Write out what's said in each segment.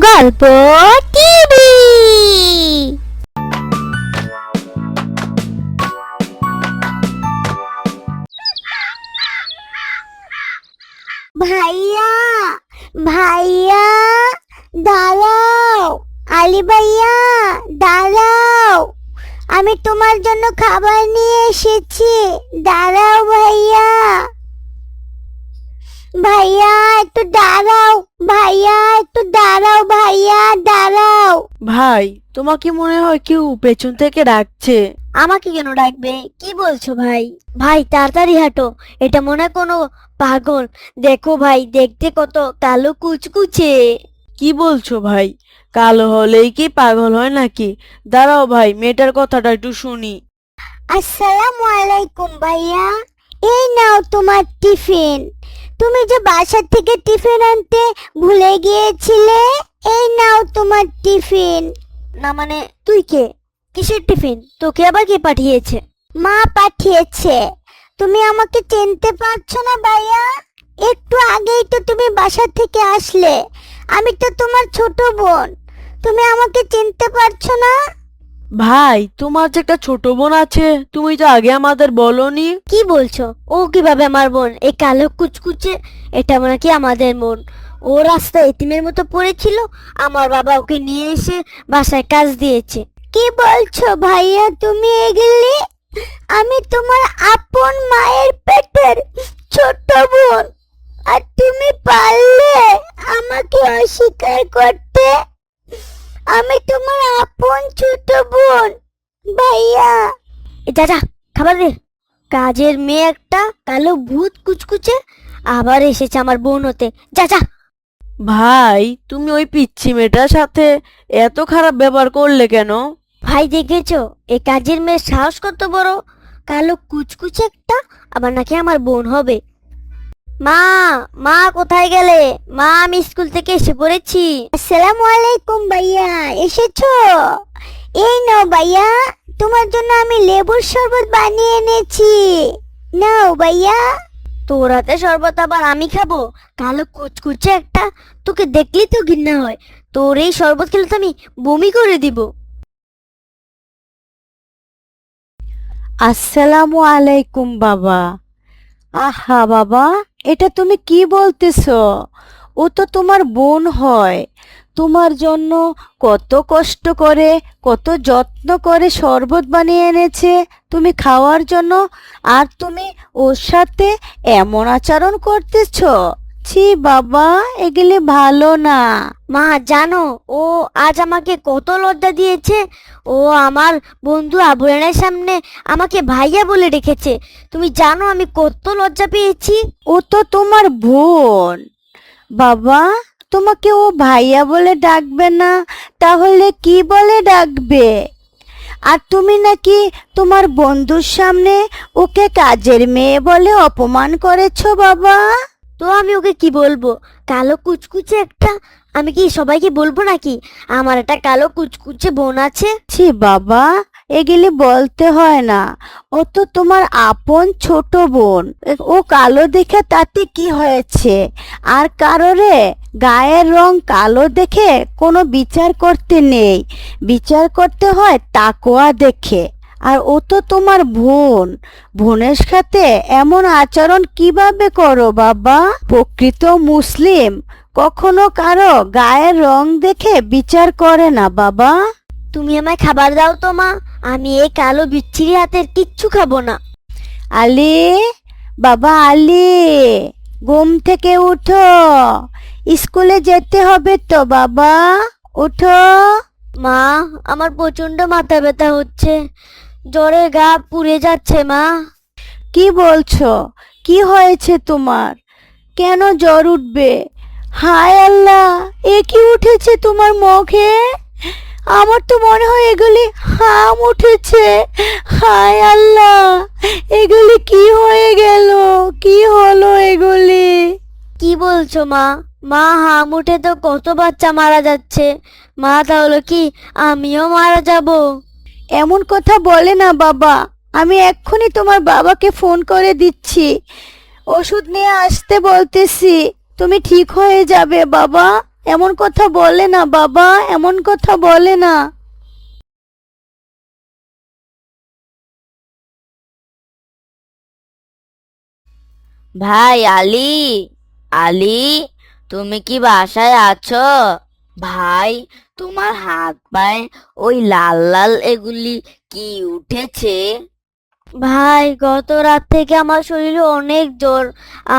গল্প টিভি। ভাইয়া ভাইয়া দাঁড়াও, আলী ভাইয়া দাঁড়াও, আমি তোমার জন্য খাবার নিয়ে এসেছি, দাঁড়াও ভাইয়া। ভাইয়া একটু দাঁড়াও, ভাইয়া একটু দাঁড়াও, ভাইয়া দাঁড়াও। ভাই, তোমাকে মনে হয় কেউ পেছন থেকে ডাকছে। আমাকে কেন ডাকবে? কি বলছো ভাই? ভাই তাড়াতাড়ি হাঁটো, এটা মনে হয় কোনো পাগল। দেখো ভাই, দেখতে কত কালো কুচকুচে। কি বলছো ভাই? কালো হলেই কি পাগল হয় নাকি? দাঁড়াও ভাই, মেয়েটার কথাটা একটু শুনি। আসসালামু আলাইকুম ভাইয়া, এই নাও তোমার টিফিন। তুমি যে বাসা থেকে টিফিন আনতে ভুলে গিয়েছিলে, এই নাও তোমার টিফিন। না মানে তুই কে? কিসের টিফিন? তোকে আবার কে পাঠিয়েছে? মা পাঠিয়েছে। তুমি আমাকে চিনতে পারছো না ভাইয়া? একটু আগেই তো তুমি বাসা থেকে আসলে, আমি তো তোমার ছোট বোন। তুমি আমাকে চিনতে পারছো না? ভাই, তোমার যে একটা ছোট বোন আছে, তুমি তো আগে আমাদের বলনি। কি বলছো? ও কিভাবে আমার বোন? এই কালো কুচকুচে এটা মানে কি আমাদের বোন? ও রাস্তায় এতিমের মতো পড়েছিল, আমার বাবা ওকে নিয়ে এসে বাসায় কাজ দিয়েছে। কি বলছো ভাইয়া তুমি এগুলি? আমি তোমার আপন মায়ের পেটের ছোট বোন, আর তুমি পারলে আমাকে অস্বীকার করতে? আমি তোমার আপন ছোট বোন ভাইয়া। যা যা, খাবার দে। কাজের মেয়ে একটা কালো ভূত কুচকুচে আবার এসেছে আমার বোন হতে। যা যা। ভাই, তুমি ওই পিচ্ছি মেয়েটার সাথে এত খারাপ ব্যবহার করলে কেন? ভাই দেখেছো এই কাজের মেয়ের সাহস কত বড়? কালো কুচকুচে একটা আবার নাকি আমার বোন হবে। মা, মা কোথায় গেলে? মা, আমি স্কুল থেকে এসে পড়েছি। আসসালামু আলাইকুম ভাইয়া, এসেছো? এই নাও ভাইয়া, তোমার জন্য আমি লেবুর শরবত বানিয়ে এনেছি, নাও ভাইয়া। তোর হাতে শরবত আবার আমি খাবো? কালো কুচকুচে একটা, তোকে দেখলেই তো ঘৃণা হয়। তোর এই শরবত খেলে তো আমি বমি করে দিব। আসসালামু আলাইকুম বাবা। আহা বাবা, এটা তুমি কি বলতেছো? ও তো তোমার বোন হয়। তোমার জন্য কত কষ্ট করে, কত যত্ন করে শরবত বানিয়ে এনেছে তুমি খাওয়ার জন্য, আর তুমি ওর সাথে এমন আচরণ করতেছো? ছি বাবা, এগুলি ভালো না। মা জানো ও আজ আমাকে কত লজ্জা দিয়েছে? ও আমার বন্ধু আবুরানের সামনে আমাকে ভাইয়া বলে রেখেছে। তুমি জানো আমি কত লজ্জা পেয়েছি? ও তো তোমার বোন বাবা, তোমাকে ও ভাইয়া বলে ডাকবে না, তাহলে কি বলে ডাকবে? আর তুমি নাকি তোমার বন্ধুর সামনে ওকে কাজের মেয়ে বলে অপমান করেছো বাবা। তো আমি ওকে কি বলবো? কালো কুচকুচে একটা। আমি কি সবাইকে বলবো নাকি আমার একটা কালো কুচকুচে বোন আছে? ছি বাবা, এগুলি বলতে হয় না। ও তো তোমার আপন ছোট বোন। ও কালো দেখে তাতে কি হয়েছে? আর কারোরে গায়ের রং কালো দেখে কোনো বিচার করতে নেই, বিচার করতে হয় তাকওয়া দেখে। আর ও তো তোমার বোন, বোনের সাথে এমন আচরণ কিভাবে করো বাবা? প্রকৃত মুসলিম কখনো কারো গায়ের রং দেখে বিচার করে না বাবা। তুমি আমায় খাবার দাও তো মা, আমি এই কালো বিচ্ছিরি হাতের কিচ্ছু খাবো না। আলী, বাবা আলী, ঘুম থেকে উঠো, স্কুলে যেতে হবে তো বাবা, উঠো। মা, আমার প্রচন্ড মাথা ব্যথা হচ্ছে, জ্বরে গা পুড়ে যাচ্ছে মা। কি বলছো? কি হয়েছে তোমার? কেন জ্বর উঠবে? হায় আল্লাহ, এ কি উঠেছে তোমার মুখে? আমার তো মনে হয় এগুলি হাম উঠেছে। হায় আল্লাহ, এগুলি কি হয়ে গেল? কি হলো এগুলি? কি বলছো মা? মা, হাম উঠে তো কত বাচ্চা মারা যাচ্ছে। মা তাহলে কি আমিও মারা যাব? এমন কথা বলে না বাবা। আমি এক্ষুনি তোমার বাবাকে ফোন করে দিচ্ছি, ওষুধ নিয়ে আসতে বলতেছি, তুমি ঠিক হয়ে যাবে বাবা। এমন কথা বলে না বাবা, এমন কথা বলে না। ভাই আলী, আলী, তুমি কি বাসায় আছো? ভাই, তোমার হাত পায়ে ওই লাল লাল এগুলি কি উঠেছে? ভাই গত রাত থেকে আমার শরীরে অনেক জ্বর,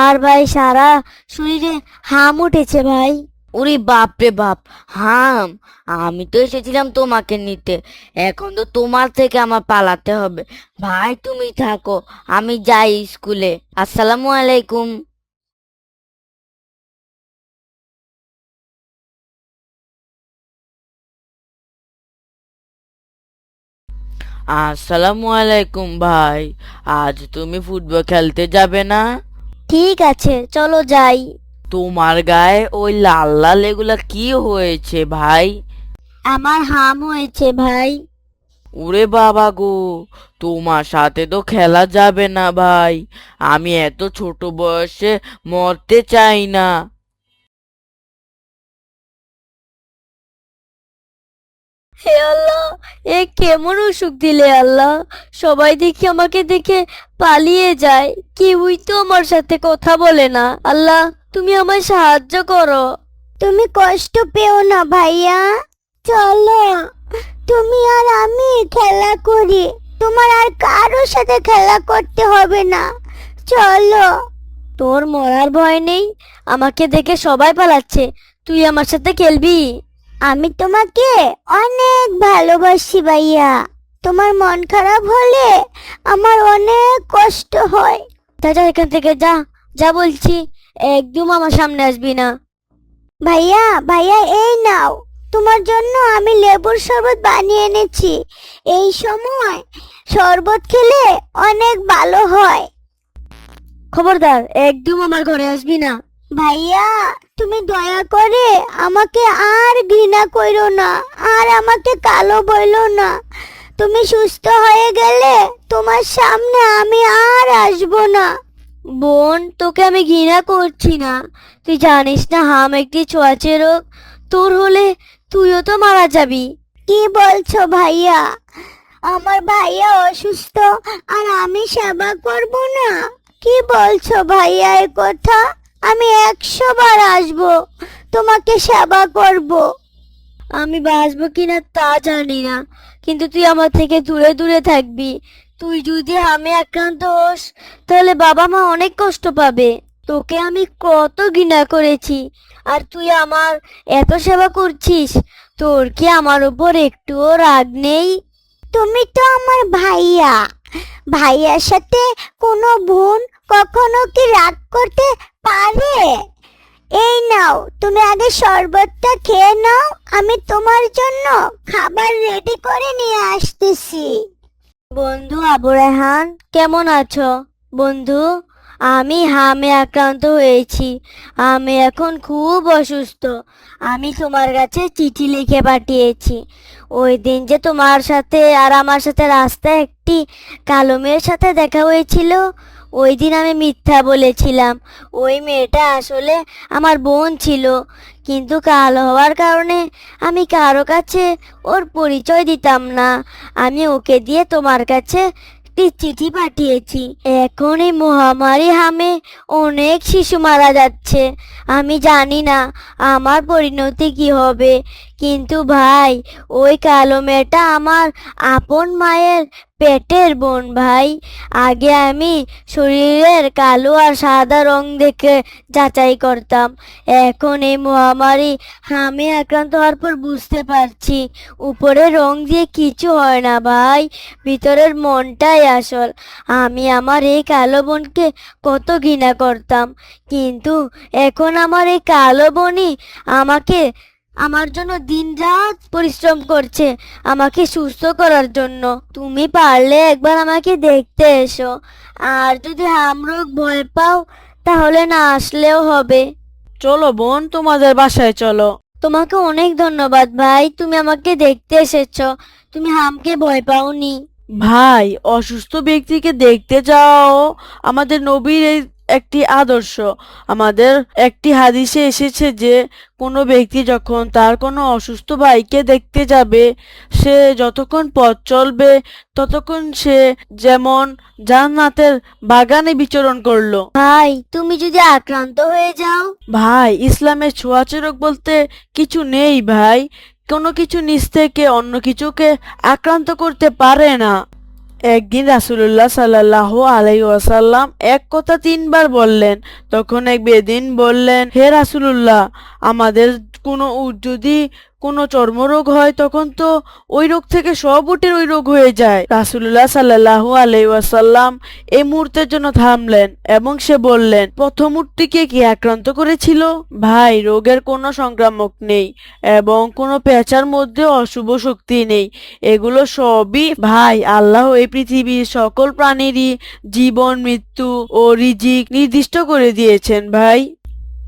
আর ভাই সারা শরীরে হাম উঠেছে ভাই। ওরে বাপ রে বাপ, হাম! আমি তো এসেছিলাম তোমাকে নিতে, এখন তো তোমার থেকে আমার পালাতে হবে। ভাই তুমি থাকো, আমি যাই স্কুলে। আসসালামু আলাইকুম। আসসালামু আলাইকুম ভাই, আজ তুমি ফুটবল খেলতে যাবে না? ঠিক আছে, চলো যাই। তোমার গায়ে ওই লাল লাল এগুলা কি হয়েছে ভাই? আমার হাম হয়েছে ভাই। ওরে বাবা গো, তোমার সাথে তো খেলা যাবে না ভাই। আমি এত ছোট বয়সে মরতে চাই না। হে আল্লাহ, এ কেমন অসুখ দিলে আল্লাহ! সবাই দেখি আমাকে দেখে পালিয়ে যায়, কেউই তো আমার সাথে কথা বলে না। আল্লাহ, তুমি আমায় সাহায্য করো। তুমি কষ্ট পেও না ভাইয়া, চলো তুমি আর আমি খেলা করি। তোমার আর কারোর সাথে খেলা করতে হবে না, চলো। তোর মরার ভয় নেই? আমাকে দেখে সবাই পালাচ্ছে, তুই আমার সাথে খেলবি? আমি তোমাকে অনেক ভালোবাসি ভাইয়া। তোমার মন খারাপ হলে আমার অনেক কষ্ট হয়। যা যা এখান থেকে, যা যা বলছি, একদম আমার সামনে আসবি না। ভাইয়া ভাইয়া, এই নাও, তোমার জন্য আমি লেবুর শরবত বানিয়ে এনেছি। এই সময় শরবত খেলে অনেক ভালো হয়। খবরদার, একদম আমার ঘরে আসবি না। ভাইয়া, তুমি দয়া করে আমাকে আর ঘৃণা করো না, আর আমাকে কালো বইলো না। তুমি সুস্থ হয়ে গেলে তোমার সামনে আমি আর আসবো না। বোন, তোকে আমি ঘৃণা করছি না। তুই জানিস না হাম একটি ছোঁয়াচে রোগ, তোর হলে তুইও তো মারা যাবি। কি বলছো ভাইয়া? আমার ভাইয়া অসুস্থ আর আমি সেবা করব না? কি বলছো ভাইয়া এ কথা? আমি 100 বার আসবো, তোমাকে সেবা করব। আমি বাঁচবো কিনা তা জানি না, কিন্তু তুই আমার থেকে দূরে দূরে থাকবি। তুই যদি হামে আক্রান্ত হোস, তাহলে বাবা মা অনেক কষ্ট পাবে। তোকে আমি কত ঘৃণা করেছি, আর তুই আমার এত সেবা করছিস। তোর কি আমার উপর একটুও রাগ নেই? তুমি তো আমার ভাইয়া, ভাইয়ার সাথে কোনো বোন কখনো কি রাগ করতে পারে? এই নাও, তুমি আগে শরবতটা খেয়ে নাও, আমি তোমার জন্য খাবার রেডি করে নিয়ে আসতেছি। বন্ধু আবু রায়হান, কেমন আছো? বন্ধু, আমি হামে আক্রান্ত হয়েছি। আমি এখন খুব অসুস্থ। আমি তোমার কাছে চিঠি লিখে পাঠিয়েছি। ওই দিন যে তোমার সাথে আর আমার সাথে রাস্তায় একটি কালো মেয়ের সাথে দেখা হয়েছিল, ওই দিন আমি মিথ্যা বলেছিলাম। ওই মেয়েটা আসলে আমার বোন ছিল, কিন্তু কালো হওয়ার কারণে আমি কারো কাছে ওর পরিচয় দিতাম না। আমি ওকে দিয়ে তোমার কাছে একটি চিঠি পাঠিয়েছি। এখন এই মহামারী হামে অনেক শিশু মারা যাচ্ছে। আমি জানি না আমার পরিণতি কি হবে, কিন্তু ভাই, ওই কালো মেয়েটা আমার আপন মায়ের পেটের বোন ভাই। আগে আমি শরীরের কালো আর সাদা রং দেখে যাচাই করতাম, এখন এই মহামারী হামে আক্রান্ত হওয়ার পর বুঝতে পারছি উপরের রং দিয়ে কিছু হয় না ভাই, ভিতরের মনটাই আসল। আমি আমার এই কালো বোনকে কত ঘৃণা করতাম, কিন্তু এখন আমার এই কালো বোনই আমাকে আমার জন্য দিনরাত পরিশ্রম করছে, আমাকে সুস্থ করার জন্য। তুমি পারলে একবার আমাকে দেখতে এসো, আর যদি হামরোগ ভয় পাও তাহলে না আসলেও হবে। চলো বোন, তোমাদের বাসায় চলো। তোমাকে অনেক ধন্যবাদ ভাই, তুমি আমাকে দেখতে এসেছো, তুমি হামকে ভয় পাওনি। ভাই, অসুস্থ ব্যক্তিকে দেখতে যাও আমাদের নবীর এই একটি আদর্শ। আমাদের একটি হাদিসে এসেছে যে কোনো ব্যক্তি যখন তার কোনো অসুস্থ ভাইকে দেখতে যাবে, সে যতক্ষণ পথ চলবে ততক্ষণ সে যেমন জান্নাতের বাগানে বিচরণ করলো। ভাই তুমি যদি আক্রান্ত হয়ে যাও? ভাই, ইসলামের ছোঁয়াচে রোগ বলতে কিছু নেই ভাই। কোনো কিছু নিজ থেকে অন্য কিছুকে আক্রান্ত করতে পারে না। একদিন রাসূলুল্লাহ সাল্লাল্লাহু আলাইহি ওয়াসাল্লাম এক কথা তিনবার বললেন। তখন এক বেদিন বললেন, হে রাসূলুল্লাহ, আমাদের যদি কোনো চর্মরোগ হয় তখন তো ওই রোগ থেকে সব উটের ওই রোগ হয়ে যায়। রাসূলুল্লাহ সাল্লাল্লাহু আলাইহি ওয়াসাল্লাম এই মুহূর্তের জন্য থামলেন এবং সে বললেন, প্রথম উটটিকে কি আক্রান্ত করেছিল? ভাই, রোগের কোনো সংক্রামক নেই এবং কোনো পেঁচার মধ্যে অশুভ শক্তি নেই। এগুলো সবই ভাই আল্লাহ এই পৃথিবীর সকল প্রাণীরই জীবন, মৃত্যু ও রিজিক নির্দিষ্ট করে দিয়েছেন ভাই।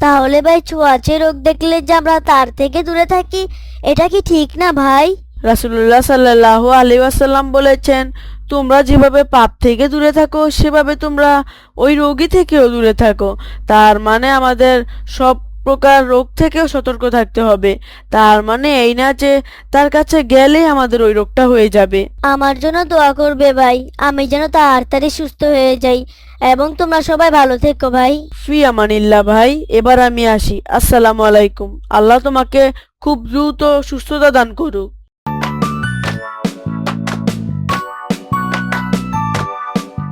তাহলে ভাই ছোঁয়াচে রোগ দেখলে যে আমরা তার থেকে দূরে থাকি, এটা কি ঠিক না ভাই? রাসূলুল্লাহ সাল্লাল্লাহু আলাইহি ওয়াসাল্লাম বলেছেন, তোমরা যেভাবে পাপ থেকে দূরে থাকো সেভাবে তোমরা ওই রোগী থেকেও দূরে থাকো। তার মানে আমাদের সব প্রকার রোগ থেকেও সতর্ক থাকতে হবে। তার মানে এই না যে তার কাছে গেলে আমাদের ওই রোগটা হয়ে যাবে। আমার জন্য দোয়া করবে ভাই, আমি যেন তাড়াতাড়ি সুস্থ হয়ে যাই। এবং তোমরা সবাই ভালো থেকো ভাই। ফি আমানিল্লাহ ভাই, এবার আমি আসি। আসসালামু আলাইকুম। আল্লাহ তোমাকে খুব দ্রুত সুস্থতা দান করুক।